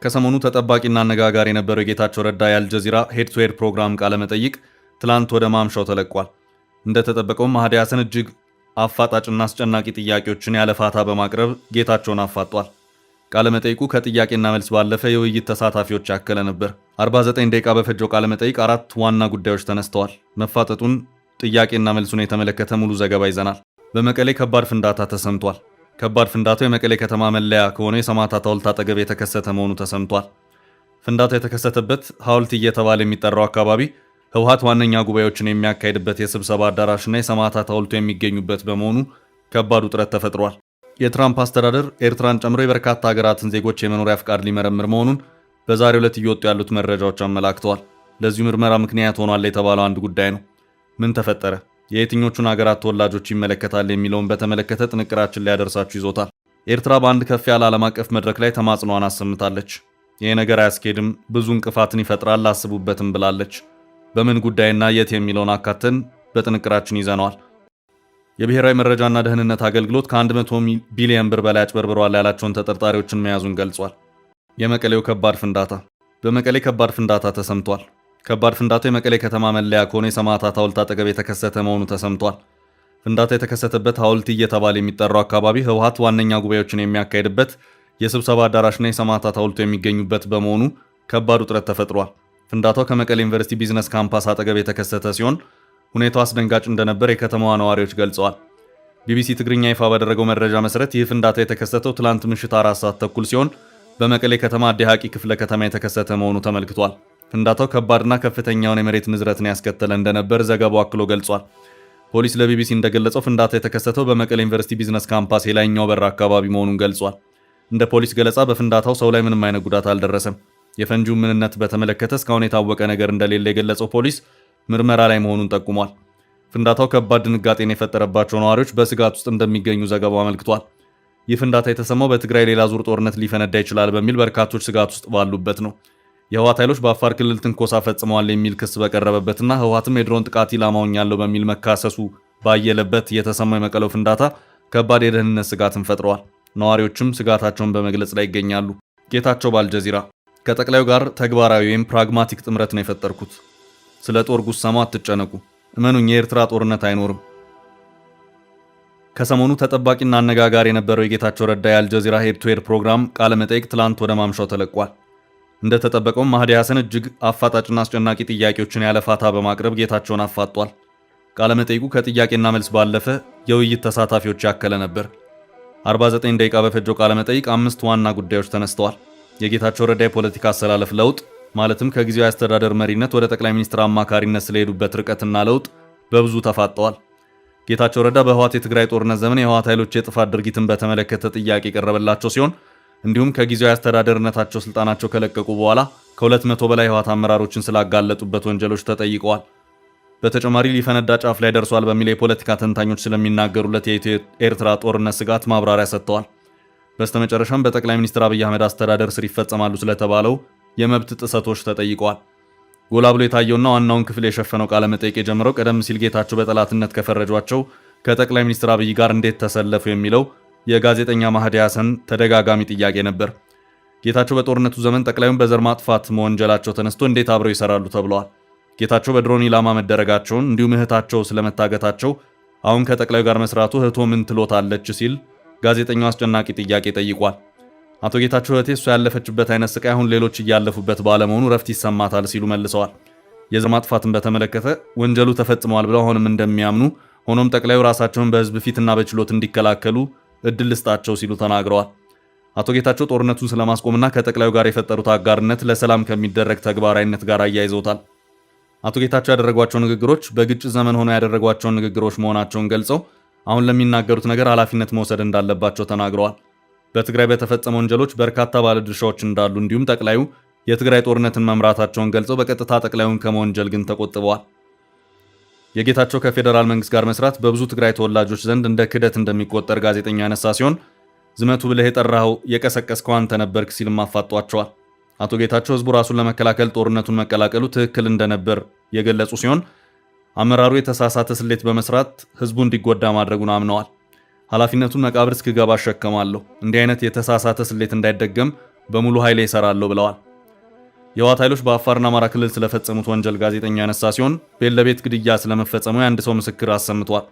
ከሰሞኑ ተጠባቂና አነጋጋሪ የነበረው የጌታቸው ረዳ የአልጀዚራ ሄድ ቱ ሄድ ፕሮግራም ቃለ መጠይቅ ትላንት ወደ ማምሻው ተለቋል። እንደተጠበቀው መሃዲ ሐሰን እጅግ አፋጣጭና አስጨናቂ ጥያቄዎችን ያለ ፋታ በማቅረብ ጌታቸውን አፋጧል። ቃለ መጠይቁ ከጥያቄና መልስ ባለፈ የውይይት ተሳታፊዎች ያከለ ነበር። 49 ደቂቃ በፈጀው ቃለ መጠይቅ 4 ዋና ጉዳዮች ተነስተዋል። መፋጠጡን፣ ጥያቄና መልሱን የተመለከተ ሙሉ ዘገባ ይዘናል። በመቀሌ ከባድ ፍንዳታ ተሰምቷል። ከባድ ፍንዳታው የመቀሌ ከተማ መለያ ከሆነ የሰማዕታት ሐውልት አጠገብ የተከሰተ መሆኑ ተሰምቷል። ፍንዳታው የተከሰተበት ሐውልት እየተባለ የሚጠራው አካባቢ ህወሓት ዋነኛ ጉባኤዎችን የሚያካሂድበት የስብሰባ አዳራሽና የሰማዕታት ሐውልቱ የሚገኙበት በመሆኑ ከባድ ውጥረት ተፈጥሯል። የትራምፕ አስተዳደር ኤርትራን ጨምሮ የበርካታ ሀገራትን ዜጎች የመኖሪያ ፍቃድ ሊመረምር መሆኑን በዛሬው ዕለት እየወጡ ያሉት መረጃዎች አመላክተዋል። ለዚሁ ምርመራ ምክንያት ሆኗል የተባለው አንድ ጉዳይ ነው። ምን ተፈጠረ? የየትኞቹን ሀገራት ተወላጆች ይመለከታል የሚለውን በተመለከተ ጥንቅራችን ሊያደርሳችሁ ይዞታል። ኤርትራ በአንድ ከፍ ያለ ዓለም አቀፍ መድረክ ላይ ተማጽኗን አሰምታለች። ይህ ነገር አያስኬድም፣ ብዙ እንቅፋትን ይፈጥራል፣ አስቡበትም ብላለች። በምን ጉዳይና የት የሚለውን አካተን በጥንቅራችን ይዘነዋል። የብሔራዊ መረጃና ደህንነት አገልግሎት ከ100 ቢሊዮን ብር በላይ አጭበርብረዋል ያላቸውን ተጠርጣሪዎችን መያዙን ገልጿል። የመቀሌው ከባድ ፍንዳታ። በመቀሌ ከባድ ፍንዳታ ተሰምቷል። ከባድ ፍንዳታው የመቀሌ ከተማ መለያ ከሆነ የሰማዕታት ሐውልት አጠገብ የተከሰተ መሆኑ ተሰምቷል። ፍንዳታ የተከሰተበት ሐውልት እየተባለ የሚጠራው አካባቢ ህወሓት ዋነኛ ጉባኤዎችን የሚያካሂድበት የስብሰባ አዳራሽና የሰማዕታት ሐውልቱ የሚገኙበት በመሆኑ ከባድ ውጥረት ተፈጥሯል። ፍንዳታው ከመቀሌ ዩኒቨርሲቲ ቢዝነስ ካምፓስ አጠገብ የተከሰተ ሲሆን ሁኔታው አስደንጋጭ እንደነበር የከተማዋ ነዋሪዎች ገልጸዋል። ቢቢሲ ትግርኛ ይፋ ባደረገው መረጃ መሰረት ይህ ፍንዳታ የተከሰተው ትላንት ምሽት 4 ሰዓት ተኩል ሲሆን በመቀሌ ከተማ አዲ ሐቂ ክፍለ ከተማ የተከሰተ መሆኑ ተመልክቷል። ፍንዳታው ከባድና ከፍተኛውን የመሬት ንዝረትን ያስከተለ እንደነበር ዘገባው አክሎ ገልጿል። ፖሊስ ለቢቢሲ እንደገለጸው ፍንዳታ የተከሰተው በመቀሌ ዩኒቨርሲቲ ቢዝነስ ካምፓስ የላይኛው በር አካባቢ መሆኑን ገልጿል። እንደ ፖሊስ ገለጻ በፍንዳታው ሰው ላይ ምንም አይነት ጉዳት አልደረሰም። የፈንጂው ምንነት በተመለከተ እስካሁን የታወቀ ነገር እንደሌለ የገለጸው ፖሊስ ምርመራ ላይ መሆኑን ጠቁሟል። ፍንዳታው ከባድ ድንጋጤን የፈጠረባቸው ነዋሪዎች በስጋት ውስጥ እንደሚገኙ ዘገባው አመልክቷል። ይህ ፍንዳታ የተሰማው በትግራይ ሌላ ዙር ጦርነት ሊፈነዳ ይችላል በሚል በርካቶች ስጋት ውስጥ ባሉበት ነው። የህወሓት ኃይሎች በአፋር ክልል ትንኮሳ ፈጽመዋል የሚል ክስ በቀረበበትና ህወሓትም የድሮን ጥቃት ኢላማ ሆኛለሁ በሚል መካሰሱ ባየለበት የተሰማው የመቀሌው ፍንዳታ ከባድ የደህንነት ስጋትን ፈጥረዋል። ነዋሪዎችም ስጋታቸውን በመግለጽ ላይ ይገኛሉ። ጌታቸው በአልጀዚራ ከጠቅላዩ ጋር ተግባራዊ ወይም ፕራግማቲክ ጥምረት ነው የፈጠርኩት። ስለ ጦር ጉሰማው አትጨነቁ፣ እመኑኝ የኤርትራ ጦርነት አይኖርም። ከሰሞኑ ተጠባቂና አነጋጋሪ የነበረው የጌታቸው ረዳ የአልጀዚራ ሄድ ቱ ሄድ ፕሮግራም ቃለ መጠይቅ ትላንት ወደ ማምሻው ተለቋል። እንደተጠበቀው መሃዲ ሐሰን እጅግ አፋጣጭና አስጨናቂ ጥያቄዎችን ያለ ፋታ በማቅረብ ጌታቸውን አፋጧል። ቃለ መጠይቁ ከጥያቄና መልስ ባለፈ የውይይት ተሳታፊዎች ያከለ ነበር። 49 ደቂቃ በፈጀው ቃለ መጠይቅ 5 ዋና ጉዳዮች ተነስተዋል። የጌታቸው ረዳ የፖለቲካ አሰላለፍ ለውጥ ማለትም ከጊዜያዊ አስተዳደር መሪነት ወደ ጠቅላይ ሚኒስትር አማካሪነት ስለሄዱበት ርቀትና ለውጥ በብዙ ተፋጠዋል። ጌታቸው ረዳ በህወሓት የትግራይ ጦርነት ዘመን የህወሓት ኃይሎች የጥፋት ድርጊትን በተመለከተ ጥያቄ የቀረበላቸው ሲሆን እንዲሁም ከጊዜያዊ አስተዳደርነታቸው ስልጣናቸው ከለቀቁ በኋላ ከ200 በላይ ህወሓት አመራሮችን ስላጋለጡበት ወንጀሎች ተጠይቀዋል። በተጨማሪ ሊፈነዳ ጫፍ ላይ ደርሷል በሚል የፖለቲካ ተንታኞች ስለሚናገሩለት የኢትዮ ኤርትራ ጦርነት ስጋት ማብራሪያ ሰጥተዋል። በስተመጨረሻም በጠቅላይ ሚኒስትር አብይ አህመድ አስተዳደር ስር ይፈጸማሉ ስለተባለው የመብት ጥሰቶች ተጠይቀዋል። ጎላ ብሎ የታየውና ዋናውን ክፍል የሸፈነው ቃለ መጠይቅ የጀመረው ቀደም ሲል ጌታቸው በጠላትነት ከፈረጇቸው ከጠቅላይ ሚኒስትር አብይ ጋር እንዴት ተሰለፉ የሚለው የጋዜጠኛ መሃዲ ሐሰን ተደጋጋሚ ጥያቄ ነበር። ጌታቸው በጦርነቱ ዘመን ጠቅላዩን በዘር ማጥፋት መወንጀላቸው ተነስቶ እንዴት አብረው ይሰራሉ ተብለዋል። ጌታቸው በድሮን ኢላማ መደረጋቸውን እንዲሁም እህታቸው ስለመታገታቸው አሁን ከጠቅላዩ ጋር መስራቱ እህቶ ምን ትሎታለች ሲል ጋዜጠኛው አስጨናቂ ጥያቄ ጠይቋል። አቶ ጌታቸው እህቴ እሷ ያለፈችበት አይነት ስቃይ አሁን ሌሎች እያለፉበት ባለመሆኑ ረፍት ይሰማታል ሲሉ መልሰዋል። የዘር ማጥፋትን በተመለከተ ወንጀሉ ተፈጽመዋል ብለው አሁንም እንደሚያምኑ፣ ሆኖም ጠቅላዩ ራሳቸውን በህዝብ ፊትና በችሎት እንዲከላከሉ እድል ልስጣቸው ሲሉ ተናግረዋል። አቶ ጌታቸው ጦርነቱን ስለማስቆምና ከጠቅላዩ ጋር የፈጠሩት አጋርነት ለሰላም ከሚደረግ ተግባራዊነት ጋር አያይዘውታል። አቶ ጌታቸው ያደረጓቸው ንግግሮች በግጭት ዘመን ሆነው ያደረጓቸውን ንግግሮች መሆናቸውን ገልጸው አሁን ለሚናገሩት ነገር ኃላፊነት መውሰድ እንዳለባቸው ተናግረዋል። በትግራይ በተፈጸሙ ወንጀሎች በርካታ ባለድርሻዎች እንዳሉ እንዲሁም ጠቅላዩ የትግራይ ጦርነትን መምራታቸውን ገልጸው በቀጥታ ጠቅላዩን ከመወንጀል ግን ተቆጥበዋል። የጌታቸው ከፌዴራል መንግስት ጋር መስራት በብዙ ትግራይ ተወላጆች ዘንድ እንደ ክህደት እንደሚቆጠር ጋዜጠኛ ያነሳ ሲሆን ዝመቱ ብለህ የጠራኸው የቀሰቀስከው አንተ ነበርክ ሲልም አፋጧቸዋል። አቶ ጌታቸው ህዝቡ ራሱን ለመከላከል ጦርነቱን መቀላቀሉ ትክክል እንደነበር የገለጹ ሲሆን አመራሩ የተሳሳተ ስሌት በመስራት ህዝቡ እንዲጎዳ ማድረጉን አምነዋል። ኃላፊነቱን መቃብር እስክገባ አሸከማለሁ፣ እንዲህ አይነት የተሳሳተ ስሌት እንዳይደገም በሙሉ ኃይሌ እሰራለሁ ብለዋል። የህወሓት ኃይሎች በአፋርና አማራ ክልል ስለፈጸሙት ወንጀል ጋዜጠኛው ያነሳ ሲሆን ቤት ለቤት ግድያ ስለመፈጸሙ የአንድ ሰው ምስክር አሰምቷል።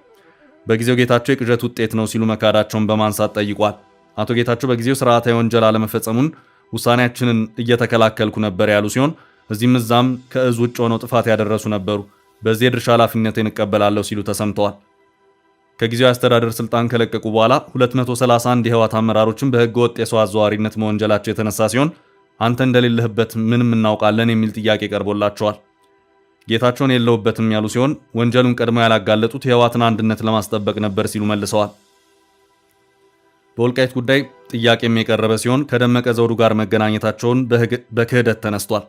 በጊዜው ጌታቸው የቅዠት ውጤት ነው ሲሉ መካዳቸውን በማንሳት ጠይቋል። አቶ ጌታቸው በጊዜው ስርዓታዊ ወንጀል አለመፈጸሙን ውሳኔያችንን እየተከላከልኩ ነበር ያሉ ሲሆን እዚህም እዛም ከእዝ ውጭ ሆነው ጥፋት ያደረሱ ነበሩ፣ በዚህ የድርሻ ኃላፊነቴን እቀበላለሁ ሲሉ ተሰምተዋል። ከጊዜያዊ አስተዳደር ስልጣን ከለቀቁ በኋላ 231 የህወሓት አመራሮችን በህገ ወጥ የሰው አዘዋዋሪነት መወንጀላቸው የተነሳ ሲሆን አንተ እንደሌለህበት ምንም እናውቃለን የሚል ጥያቄ ቀርቦላቸዋል። ጌታቸውን የለውበትም ያሉ ሲሆን ወንጀሉን ቀድመው ያላጋለጡት የህወሓትን አንድነት ለማስጠበቅ ነበር ሲሉ መልሰዋል። በወልቃይት ጉዳይ ጥያቄም የቀረበ ሲሆን ከደመቀ ዘውዱ ጋር መገናኘታቸውን በክህደት ተነስቷል።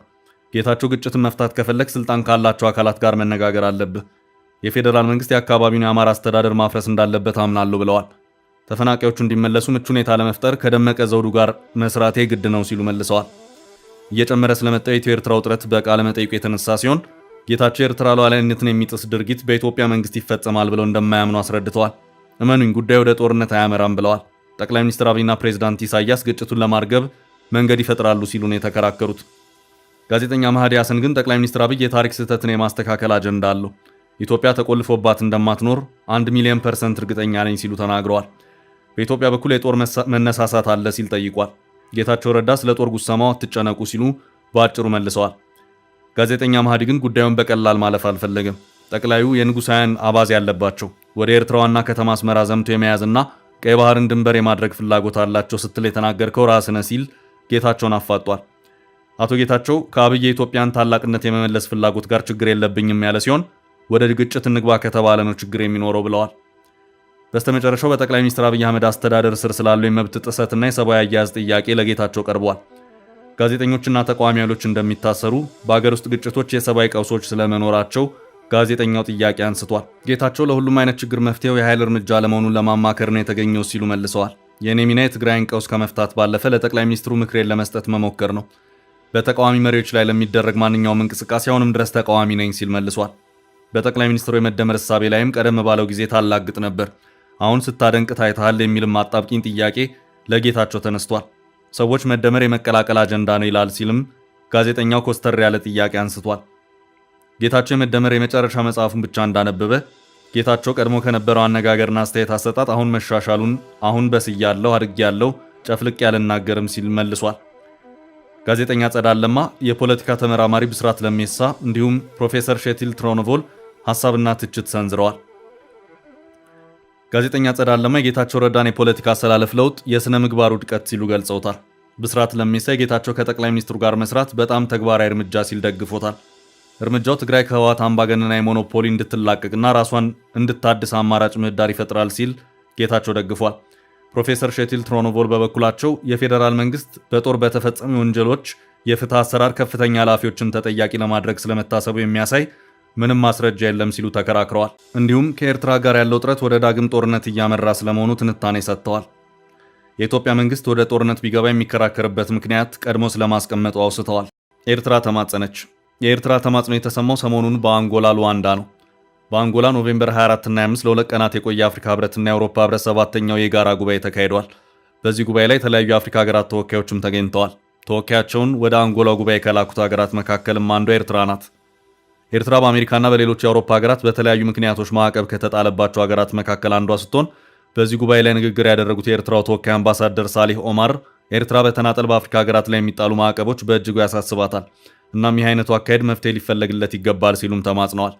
ጌታቸው ግጭትን መፍታት ከፈለግ ስልጣን ካላቸው አካላት ጋር መነጋገር አለብህ፣ የፌዴራል መንግስት የአካባቢውን የአማራ አስተዳደር ማፍረስ እንዳለበት አምናለሁ ብለዋል። ተፈናቃዮቹ እንዲመለሱ ምቹ ሁኔታ ለመፍጠር ከደመቀ ዘውዱ ጋር መስራቴ ግድ ነው ሲሉ መልሰዋል። እየጨመረ ስለመጣው የኢትዮ ኤርትራ ውጥረት በቃለ መጠይቁ የተነሳ ሲሆን ጌታቸው የኤርትራ ሉዓላዊነትን የሚጥስ ድርጊት በኢትዮጵያ መንግስት ይፈጸማል ብለው እንደማያምኑ አስረድተዋል። እመኑኝ ጉዳዩ ወደ ጦርነት አያመራም ብለዋል። ጠቅላይ ሚኒስትር አብይና ፕሬዝዳንት ኢሳያስ ግጭቱን ለማርገብ መንገድ ይፈጥራሉ ሲሉ ነው የተከራከሩት። ጋዜጠኛ መሐዲ ሐሰን ግን ጠቅላይ ሚኒስትር አብይ የታሪክ ስህተትን የማስተካከል አጀንዳ አለው፣ ኢትዮጵያ ተቆልፎባት እንደማትኖር 1,000,000% እርግጠኛ ነኝ ሲሉ ተናግረዋል። በኢትዮጵያ በኩል የጦር መነሳሳት አለ ሲል ጠይቋል። ጌታቸው ረዳ ስለ ጦር ጉሰማው አትጨነቁ ሲሉ በአጭሩ መልሰዋል። ጋዜጠኛ መሐዲ ግን ጉዳዩን በቀላል ማለፍ አልፈለገም። ጠቅላዩ የንጉሳውያን አባዜ ያለባቸው ወደ ኤርትራ ዋና ከተማ አስመራ ዘምቶ የመያዝና ቀይ ባህርን ድንበር የማድረግ ፍላጎት አላቸው ስትል የተናገርከው ራስህ ነህ ሲል ጌታቸውን አፋጧል። አቶ ጌታቸው ከአብይ የኢትዮጵያን ታላቅነት የመመለስ ፍላጎት ጋር ችግር የለብኝም ያለ ሲሆን ወደ ግጭት እንግባ ከተባለ ነው ችግር የሚኖረው ብለዋል። በስተመጨረሻው በጠቅላይ ሚኒስትር አብይ አህመድ አስተዳደር ስር ስላለው የመብት ጥሰትና የሰብአዊ አያያዝ ጥያቄ ለጌታቸው ቀርቧል። ጋዜጠኞችና ተቃዋሚ ኃይሎች እንደሚታሰሩ፣ በአገር ውስጥ ግጭቶች የሰብአዊ ቀውሶች ስለመኖራቸው ጋዜጠኛው ጥያቄ አንስቷል። ጌታቸው ለሁሉም አይነት ችግር መፍትሄው የኃይል እርምጃ ለመሆኑን ለማማከር ነው የተገኘው ሲሉ መልሰዋል። የኔ ሚና የትግራይን ቀውስ ከመፍታት ባለፈ ለጠቅላይ ሚኒስትሩ ምክሬን ለመስጠት መሞከር ነው። በተቃዋሚ መሪዎች ላይ ለሚደረግ ማንኛውም እንቅስቃሴ አሁንም ድረስ ተቃዋሚ ነኝ ሲል መልሷል። በጠቅላይ ሚኒስትሩ የመደመር እሳቤ ላይም ቀደም ባለው ጊዜ ታላግጥ ነበር፣ አሁን ስታደንቅ ታይተሃል የሚልም አጣብቂኝ ጥያቄ ለጌታቸው ተነስቷል። ሰዎች መደመር የመቀላቀል አጀንዳ ነው ይላል ሲልም ጋዜጠኛው ኮስተር ያለ ጥያቄ አንስቷል። ጌታቸው የመደመር የመጨረሻ መጽሐፉን ብቻ እንዳነበበ ጌታቸው ቀድሞ ከነበረው አነጋገርና አስተያየት አሰጣጥ አሁን መሻሻሉን አሁን በስያለሁ አድጌያለሁ ጨፍልቄ ያልናገርም ሲል መልሷል። ጋዜጠኛ ጸዳል ለማ፣ የፖለቲካ ተመራማሪ ብስራት ለሜሳ እንዲሁም ፕሮፌሰር ሼቲል ትሮኖቮል ሐሳብና ትችት ሰንዝረዋል። ጋዜጠኛ ጸዳል ለማ የጌታቸው ረዳን የፖለቲካ አሰላለፍ ለውጥ የሥነ ምግባር ውድቀት ሲሉ ገልጸውታል። ብስራት ለሜሳ የጌታቸው ከጠቅላይ ሚኒስትሩ ጋር መስራት በጣም ተግባራዊ እርምጃ ሲል ደግፎታል። እርምጃው ትግራይ ከህወሓት አምባገነናዊ ሞኖፖሊ እንድትላቀቅና ራሷን እንድታድስ አማራጭ ምህዳር ይፈጥራል ሲል ጌታቸው ደግፏል። ፕሮፌሰር ሼቲል ትሮኖቮል በበኩላቸው የፌዴራል መንግስት በጦር በተፈጸሙ ወንጀሎች የፍትህ አሰራር ከፍተኛ ኃላፊዎችን ተጠያቂ ለማድረግ ስለመታሰቡ የሚያሳይ ምንም ማስረጃ የለም ሲሉ ተከራክረዋል። እንዲሁም ከኤርትራ ጋር ያለው ጥረት ወደ ዳግም ጦርነት እያመራ ስለመሆኑ ትንታኔ ሰጥተዋል። የኢትዮጵያ መንግስት ወደ ጦርነት ቢገባ የሚከራከርበት ምክንያት ቀድሞ ስለማስቀመጡ አውስተዋል። ኤርትራ ተማጸነች። የኤርትራ ተማጽኖ የተሰማው ሰሞኑን በአንጎላ ሉዋንዳ ነው። በአንጎላ ኖቬምበር 24 እና 25 ለሁለት ቀናት የቆየ የአፍሪካ ህብረትና የአውሮፓ ህብረት ሰባተኛው የጋራ ጉባኤ ተካሂዷል። በዚህ ጉባኤ ላይ የተለያዩ የአፍሪካ ሀገራት ተወካዮችም ተገኝተዋል። ተወካያቸውን ወደ አንጎላ ጉባኤ ከላኩት ሀገራት መካከልም አንዷ ኤርትራ ናት። ኤርትራ በአሜሪካና በሌሎች የአውሮፓ ሀገራት በተለያዩ ምክንያቶች ማዕቀብ ከተጣለባቸው ሀገራት መካከል አንዷ ስትሆን በዚህ ጉባኤ ላይ ንግግር ያደረጉት የኤርትራው ተወካይ አምባሳደር ሳሊህ ኦማር ኤርትራ በተናጠል በአፍሪካ ሀገራት ላይ የሚጣሉ ማዕቀቦች በእጅጉ ያሳስባታል፣ እናም ይህ አይነቱ አካሄድ መፍትሄ ሊፈለግለት ይገባል ሲሉም ተማጽነዋል።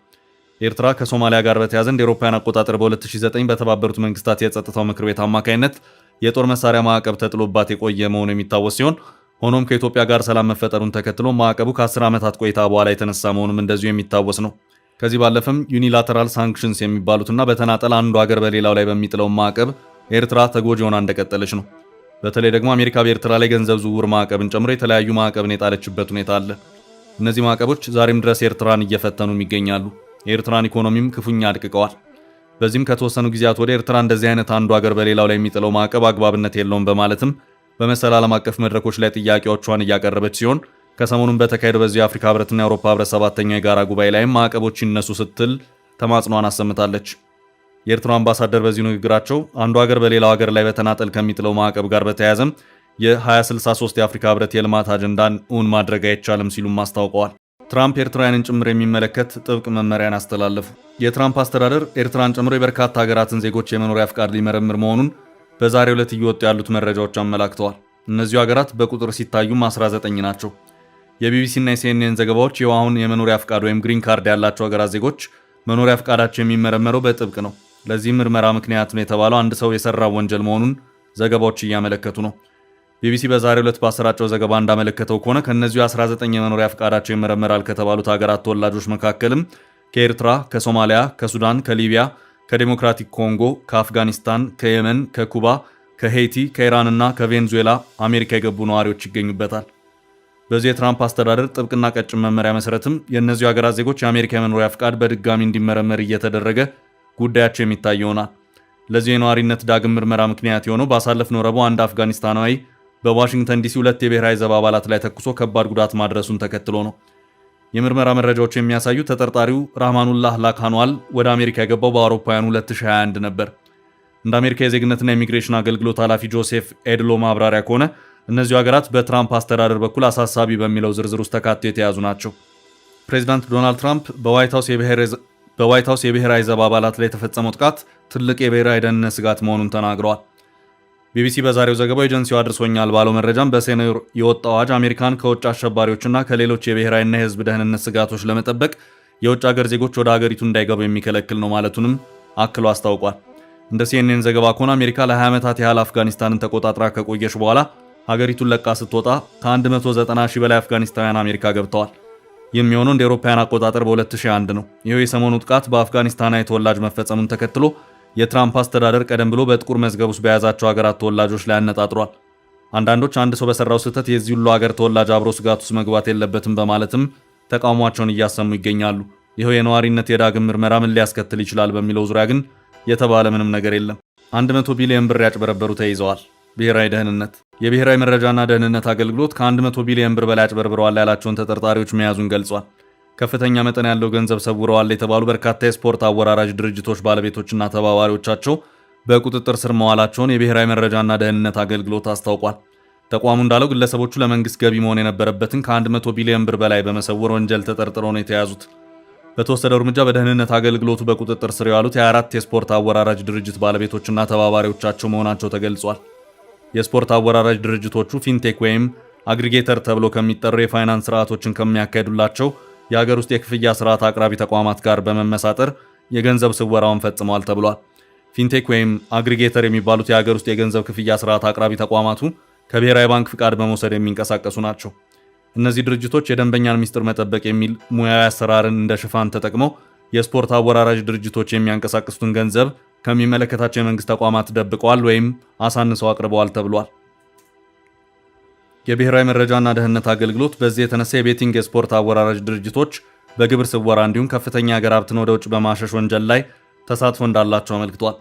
ኤርትራ ከሶማሊያ ጋር በተያያዘ እንደ አውሮፓውያን አቆጣጠር በ2009 በተባበሩት መንግስታት የጸጥታው ምክር ቤት አማካኝነት የጦር መሳሪያ ማዕቀብ ተጥሎባት የቆየ መሆኑ የሚታወስ ሲሆን ሆኖም ከኢትዮጵያ ጋር ሰላም መፈጠሩን ተከትሎ ማዕቀቡ ከ10 ዓመታት ቆይታ በኋላ የተነሳ መሆኑም እንደዚሁ የሚታወስ ነው። ከዚህ ባለፈም ዩኒላተራል ሳንክሽንስ የሚባሉትና በተናጠል አንዱ ሀገር በሌላው ላይ በሚጥለው ማዕቀብ ኤርትራ ተጎጂ ሆና እንደቀጠለች ነው። በተለይ ደግሞ አሜሪካ በኤርትራ ላይ ገንዘብ ዝውውር ማዕቀብን ጨምሮ የተለያዩ ማዕቀብን የጣለችበት ሁኔታ አለ። እነዚህ ማዕቀቦች ዛሬም ድረስ ኤርትራን እየፈተኑም ይገኛሉ። የኤርትራን ኢኮኖሚም ክፉኛ አድቅቀዋል። በዚህም ከተወሰኑ ጊዜያት ወደ ኤርትራ እንደዚህ አይነት አንዱ ሀገር በሌላው ላይ የሚጥለው ማዕቀብ አግባብነት የለውም በማለትም በመሰል ዓለም አቀፍ መድረኮች ላይ ጥያቄዎቿን እያቀረበች ሲሆን ከሰሞኑን በተካሄደው በዚህ የአፍሪካ ህብረትና የአውሮፓ ህብረት ሰባተኛው የጋራ ጉባኤ ላይም ማዕቀቦች ይነሱ ስትል ተማጽኗን አሰምታለች። የኤርትራ አምባሳደር በዚሁ ንግግራቸው አንዱ ሀገር በሌላው ሀገር ላይ በተናጠል ከሚጥለው ማዕቀብ ጋር በተያያዘም የ2063 የአፍሪካ ህብረት የልማት አጀንዳን እውን ማድረግ አይቻልም ሲሉም አስታውቀዋል። ትራምፕ ኤርትራውያንን ጭምር የሚመለከት ጥብቅ መመሪያን አስተላለፉ። የትራምፕ አስተዳደር ኤርትራን ጨምሮ የበርካታ ሀገራትን ዜጎች የመኖሪያ ፍቃድ ሊመረምር መሆኑን በዛሬው ዕለት እየወጡ ያሉት መረጃዎች አመላክተዋል። እነዚሁ ሀገራት በቁጥር ሲታዩም 19 ናቸው። የቢቢሲ እና የሲኤንኤን ዘገባዎች የአሁን የመኖሪያ ፍቃድ ወይም ግሪን ካርድ ያላቸው ሀገራት ዜጎች መኖሪያ ፍቃዳቸው የሚመረመረው በጥብቅ ነው። ለዚህ ምርመራ ምክንያት ነው የተባለው አንድ ሰው የሰራው ወንጀል መሆኑን ዘገባዎች እያመለከቱ ነው። ቢቢሲ በዛሬው ዕለት ባሰራጨው ዘገባ እንዳመለከተው ከሆነ ከእነዚሁ 19 የመኖሪያ ፍቃዳቸው ይመረመራል ከተባሉት ሀገራት ተወላጆች መካከልም ከኤርትራ፣ ከሶማሊያ፣ ከሱዳን፣ ከሊቢያ፣ ከዴሞክራቲክ ኮንጎ፣ ከአፍጋኒስታን፣ ከየመን፣ ከኩባ፣ ከሄይቲ፣ ከኢራን እና ከቬንዙዌላ አሜሪካ የገቡ ነዋሪዎች ይገኙበታል። በዚህ የትራምፕ አስተዳደር ጥብቅና ቀጭን መመሪያ መሰረትም የእነዚሁ ሀገራት ዜጎች የአሜሪካ የመኖሪያ ፍቃድ በድጋሚ እንዲመረመር እየተደረገ ጉዳያቸው የሚታይ ይሆናል። ለዚህ የነዋሪነት ዳግም ምርመራ ምክንያት የሆነው ባሳለፍነው ረቡዕ አንድ አፍጋኒስታናዊ በዋሽንግተን ዲሲ 2 የብሔራዊ ዘብ አባላት ላይ ተኩሶ ከባድ ጉዳት ማድረሱን ተከትሎ ነው። የምርመራ መረጃዎች የሚያሳዩ ተጠርጣሪው ራህማኑላህ ላካኗል ወደ አሜሪካ የገባው በአውሮፓውያኑ 2021 ነበር። እንደ አሜሪካ የዜግነትና ኢሚግሬሽን አገልግሎት ኃላፊ ጆሴፍ ኤድሎ ማብራሪያ ከሆነ እነዚሁ ሀገራት በትራምፕ አስተዳደር በኩል አሳሳቢ በሚለው ዝርዝር ውስጥ ተካተው የተያዙ ናቸው። ፕሬዚዳንት ዶናልድ ትራምፕ በዋይት ሀውስ የብሔራዊ ዘብ አባላት ላይ የተፈጸመው ጥቃት ትልቅ የብሔራዊ ደህንነት ስጋት መሆኑን ተናግረዋል። ቢቢሲ በዛሬው ዘገባው ኤጀንሲው አድርሶኛል ባለው መረጃም በሴኔር የወጣው አዋጅ አሜሪካን ከውጭ አሸባሪዎችና ከሌሎች የብሔራዊና የሕዝብ ደህንነት ስጋቶች ለመጠበቅ የውጭ ሀገር ዜጎች ወደ ሀገሪቱ እንዳይገቡ የሚከለክል ነው ማለቱንም አክሎ አስታውቋል። እንደ ሲኤንኤን ዘገባ ከሆነ አሜሪካ ለ20 ዓመታት ያህል አፍጋኒስታንን ተቆጣጥራ ከቆየች በኋላ ሀገሪቱን ለቃ ስትወጣ ከ190 ሺህ በላይ አፍጋኒስታውያን አሜሪካ ገብተዋል። የሚሆነው እንደ አውሮፓውያን አቆጣጠር በ2001 ነው። ይኸው የሰሞኑ ጥቃት በአፍጋኒስታናዊ ተወላጅ መፈጸሙን ተከትሎ የትራምፕ አስተዳደር ቀደም ብሎ በጥቁር መዝገብ ውስጥ በያዛቸው ሀገራት ተወላጆች ላይ አነጣጥሯል። አንዳንዶች አንድ ሰው በሰራው ስህተት የዚህ ሁሉ ሀገር ተወላጅ አብሮ ስጋት ውስጥ መግባት የለበትም በማለትም ተቃውሟቸውን እያሰሙ ይገኛሉ። ይኸው የነዋሪነት የዳግም ምርመራ ምን ሊያስከትል ይችላል በሚለው ዙሪያ ግን የተባለ ምንም ነገር የለም። 100 ቢሊዮን ብር ያጭበረበሩ ተይዘዋል። ብሔራዊ ደህንነት የብሔራዊ መረጃና ደህንነት አገልግሎት ከ100 ቢሊዮን ብር በላይ አጭበርብረዋል ያላቸውን ተጠርጣሪዎች መያዙን ገልጿል። ከፍተኛ መጠን ያለው ገንዘብ ሰውረዋል የተባሉ በርካታ የስፖርት አወራራጅ ድርጅቶች ባለቤቶችና ተባባሪዎቻቸው በቁጥጥር ስር መዋላቸውን የብሔራዊ መረጃና ደህንነት አገልግሎት አስታውቋል። ተቋሙ እንዳለው ግለሰቦቹ ለመንግስት ገቢ መሆን የነበረበትን ከ100 ቢሊዮን ብር በላይ በመሰወር ወንጀል ተጠርጥረው ነው የተያዙት። በተወሰደው እርምጃ በደህንነት አገልግሎቱ በቁጥጥር ስር የዋሉት የ4 የስፖርት አወራራጅ ድርጅት ባለቤቶችና ተባባሪዎቻቸው መሆናቸው ተገልጿል። የስፖርት አወራራጅ ድርጅቶቹ ፊንቴክ ወይም አግሪጌተር ተብሎ ከሚጠሩ የፋይናንስ ስርዓቶችን ከሚያካሂዱላቸው የሀገር ውስጥ የክፍያ ስርዓት አቅራቢ ተቋማት ጋር በመመሳጠር የገንዘብ ስወራውን ፈጽመዋል ተብሏል። ፊንቴክ ወይም አግሪጌተር የሚባሉት የሀገር ውስጥ የገንዘብ ክፍያ ስርዓት አቅራቢ ተቋማቱ ከብሔራዊ ባንክ ፍቃድ በመውሰድ የሚንቀሳቀሱ ናቸው። እነዚህ ድርጅቶች የደንበኛን ሚስጥር መጠበቅ የሚል ሙያዊ አሰራርን እንደ ሽፋን ተጠቅመው የስፖርት አወራራጅ ድርጅቶች የሚያንቀሳቅሱትን ገንዘብ ከሚመለከታቸው የመንግስት ተቋማት ደብቀዋል ወይም አሳንሰው አቅርበዋል ተብሏል። የብሔራዊ መረጃና ደህንነት አገልግሎት በዚህ የተነሳ የቤቲንግ የስፖርት አወራራጅ ድርጅቶች በግብር ስወራ እንዲሁም ከፍተኛ የሀገር ሀብትን ወደ ውጭ በማሸሽ ወንጀል ላይ ተሳትፎ እንዳላቸው አመልክቷል።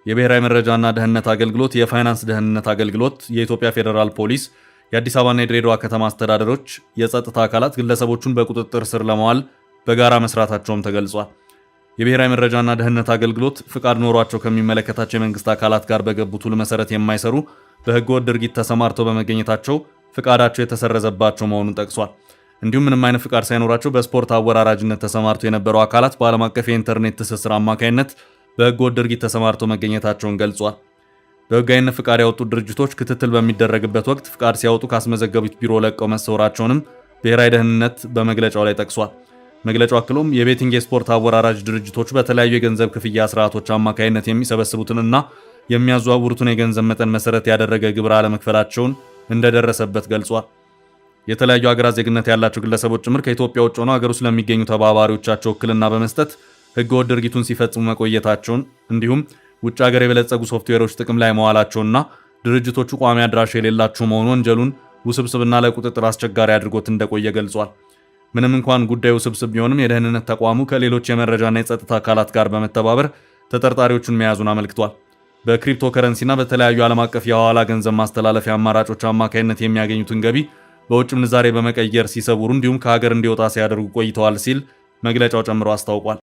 የብሔራዊ መረጃና ደህንነት አገልግሎት፣ የፋይናንስ ደህንነት አገልግሎት፣ የኢትዮጵያ ፌዴራል ፖሊስ፣ የአዲስ አበባና የድሬዳዋ ከተማ አስተዳደሮች የጸጥታ አካላት ግለሰቦቹን በቁጥጥር ስር ለማዋል በጋራ መስራታቸውም ተገልጿል። የብሔራዊ መረጃና ደህንነት አገልግሎት ፍቃድ ኖሯቸው ከሚመለከታቸው የመንግስት አካላት ጋር በገቡት ውል መሰረት የማይሰሩ በህገወጥ ድርጊት ተሰማርተው በመገኘታቸው ፍቃዳቸው የተሰረዘባቸው መሆኑን ጠቅሷል። እንዲሁም ምንም አይነት ፍቃድ ሳይኖራቸው በስፖርት አወራራጅነት ተሰማርተው የነበሩ አካላት በዓለም አቀፍ የኢንተርኔት ትስስር አማካኝነት በህገወጥ ድርጊት ተሰማርተው መገኘታቸውን ገልጿል። በህጋዊነት ፍቃድ ያወጡት ድርጅቶች ክትትል በሚደረግበት ወቅት ፍቃድ ሲያወጡ ካስመዘገቡት ቢሮ ለቀው መሰወራቸውንም ብሔራዊ ደህንነት በመግለጫው ላይ ጠቅሷል። መግለጫው አክሎም የቤቲንግ የስፖርት አወራራጅ ድርጅቶች በተለያዩ የገንዘብ ክፍያ ስርዓቶች አማካኝነት የሚሰበስቡትንና የሚያዘዋውሩትን የገንዘብ መጠን መሰረት ያደረገ ግብር አለመክፈላቸውን እንደደረሰበት ገልጿል። የተለያዩ ሀገራት ዜግነት ያላቸው ግለሰቦች ጭምር ከኢትዮጵያ ውጭ ሆነው ሀገር ውስጥ ለሚገኙ ተባባሪዎቻቸው ውክልና በመስጠት ህገወጥ ድርጊቱን ሲፈጽሙ መቆየታቸውን እንዲሁም ውጭ ሀገር የበለጸጉ ሶፍትዌሮች ጥቅም ላይ መዋላቸውና ድርጅቶቹ ቋሚ አድራሻ የሌላቸው መሆኑ ወንጀሉን ውስብስብና ለቁጥጥር አስቸጋሪ አድርጎት እንደቆየ ገልጿል። ምንም እንኳን ጉዳዩ ውስብስብ ቢሆንም የደህንነት ተቋሙ ከሌሎች የመረጃና የጸጥታ አካላት ጋር በመተባበር ተጠርጣሪዎቹን መያዙን አመልክቷል። በክሪፕቶ ከረንሲና በተለያዩ ዓለም አቀፍ የሐዋላ ገንዘብ ማስተላለፊያ አማራጮች አማካይነት የሚያገኙትን ገቢ በውጭ ምንዛሬ በመቀየር ሲሰውሩ እንዲሁም ከሀገር እንዲወጣ ሲያደርጉ ቆይተዋል ሲል መግለጫው ጨምሮ አስታውቋል።